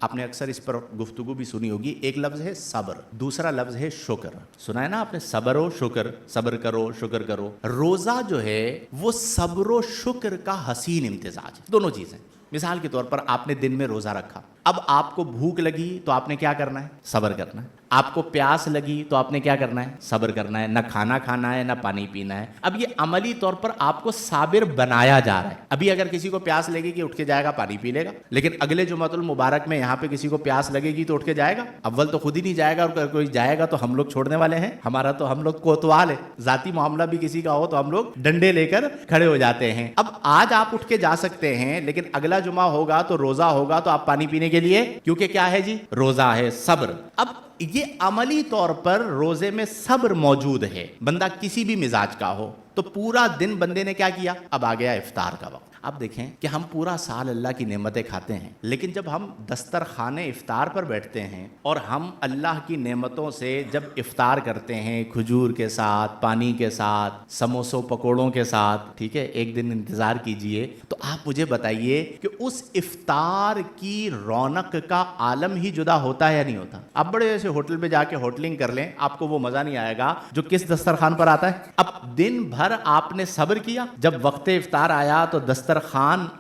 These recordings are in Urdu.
آپ نے اکثر اس پر گفتگو بھی سنی ہوگی. ایک لفظ ہے صبر, دوسرا لفظ ہے شکر. سنا ہے نا آپ نے, صبر و شکر, صبر کرو شکر کرو. روزہ جو ہے وہ صبر و شکر کا حسین امتزاج ہے, دونوں چیزیں. مثال کے طور پر آپ نے دن میں روزہ رکھا, اب آپ کو بھوک لگی تو آپ نے کیا کرنا ہے, صبر کرنا ہے. آپ کو پیاس لگی تو آپ نے کیا کرنا ہے, صبر کرنا ہے. نہ کھانا کھانا ہے نہ پانی پینا ہے. اب یہ عملی طور پر آپ کو صابر بنایا جا رہا ہے. ابھی اگر کسی کو پیاس لگے گی اٹھ کے جائے گا پانی پی لے گا, لیکن اگلے جمعۃ المبارک میں یہاں پہ کسی کو پیاس لگے گی تو اٹھ کے جائے گا؟ اول تو خود ہی نہیں جائے گا, اور کوئی جائے گا تو ہم لوگ چھوڑنے والے ہیں؟ ہمارا تو ہم لوگ کوتوال ہے. ذاتی معاملہ بھی کسی کا ہو تو ہم لوگ ڈنڈے لے کر کھڑے ہو جاتے ہیں. اب آج آپ اٹھ کے جا سکتے ہیں, لیکن اگلا جمعہ ہوگا تو روزہ ہوگا تو آپ پانی پینے کے لیے, کیونکہ کیا ہے جی, روزہ ہے, صبر. اب یہ عملی طور پر روزے میں صبر موجود ہے, بندہ کسی بھی مزاج کا ہو. تو پورا دن بندے نے کیا کیا, اب آ گیا افطار کا وقت. اب دیکھیں کہ ہم پورا سال اللہ کی نعمتیں کھاتے ہیں, لیکن جب ہم دسترخوان افطار پر بیٹھتے ہیں اور ہم اللہ کی نعمتوں سے جب افطار کرتے ہیں, کھجور کے ساتھ, پانی کے ساتھ, سموسوں پکوڑوں کے ساتھ, ٹھیک ہے, ایک دن انتظار کیجئے, تو آپ مجھے بتائیے کہ اس افطار کی رونق کا عالم ہی جدا ہوتا ہے یا نہیں ہوتا؟ آپ بڑے ایسے ہوٹل پہ جا کے ہوٹلنگ کر لیں, آپ کو وہ مزہ نہیں آئے گا جو کس دسترخوان پر آتا ہے. اب دن بھر آپ نے صبر کیا, جب وقت افطار آیا تو دسترخوان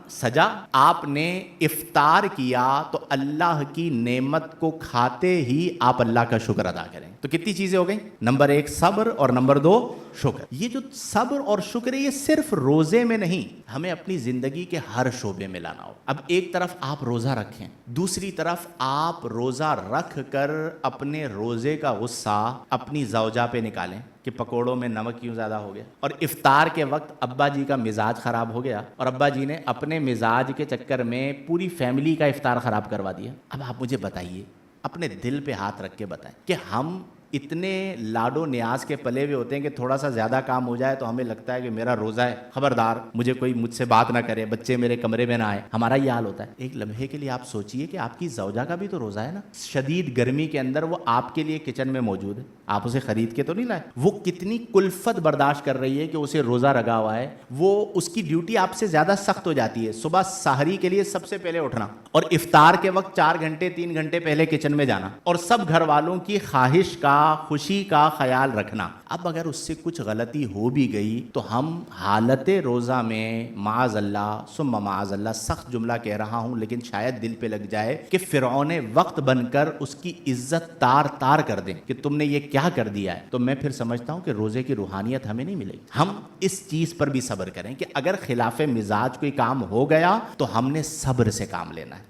سجا, آپ نے افطار کیا, تو اللہ کی نعمت کو کھاتے ہی آپ اللہ کا شکر ادا کریں. تو کتنی چیزیں ہو گئیں؟ نمبر 1 صبر, اور نمبر 2 شکر. یہ جو صبر اور شکر ہے, یہ صرف روزے میں نہیں, ہمیں اپنی زندگی کے ہر شعبے میں لانا ہو. اب ایک طرف آپ روزہ رکھیں, دوسری طرف آپ روزہ رکھ کر اپنے روزے کا غصہ اپنی زوجہ پہ نکالیں کہ پکوڑوں میں نمک کیوں زیادہ ہو گیا, اور افطار کے وقت ابا جی کا مزاج خراب ہو گیا اور ابا جی نے اپنے مزاج کے چکر میں پوری فیملی کا افطار خراب کروا دیا. اب آپ مجھے بتائیے, اپنے دل پہ ہاتھ رکھ کے بتائیں کہ ہم اتنے لاڈو نیاز کے پلے ہوئے ہوتے ہیں کہ تھوڑا سا زیادہ کام ہو جائے تو ہمیں لگتا ہے کہ میرا روزہ ہے, خبردار مجھے کوئی مجھ سے بات نہ کرے, بچے میرے کمرے میں نہ آئے. ہمارا یہ حال ہوتا ہے. ایک لمحے کے لیے آپ سوچئے کہ آپ کی زوجہ کا بھی تو روزہ ہے نا. شدید گرمی کے اندر وہ آپ کے لیے کچن میں موجود ہے, آپ اسے خرید کے تو نہیں لائے. وہ کتنی کلفت برداشت کر رہی ہے کہ اسے روزہ رکھا ہوا ہے. وہ اس کی ڈیوٹی آپ سے زیادہ سخت ہو جاتی ہے. صبح سحری کے لیے سب سے پہلے اٹھنا, اور افطار کے وقت 4 گھنٹے 3 گھنٹے پہلے کچن میں جانا, اور سب گھر والوں کی خواہش کا, خوشی کا خیال رکھنا. اب اگر اس سے کچھ غلطی ہو بھی گئی تو ہم حالت روزہ میں معاذ اللہ ثم معاذ اللہ, سخت جملہ کہہ رہا ہوں لیکن شاید دل پہ لگ جائے, کہ فرعون وقت بن کر اس کی عزت تار تار کر دیں کہ تم نے یہ کیا کر دیا ہے. تو میں پھر سمجھتا ہوں کہ روزے کی روحانیت ہمیں نہیں ملے گی. ہم اس چیز پر بھی صبر کریں کہ اگر خلاف مزاج کوئی کام ہو گیا تو ہم نے صبر سے کام لینا ہے.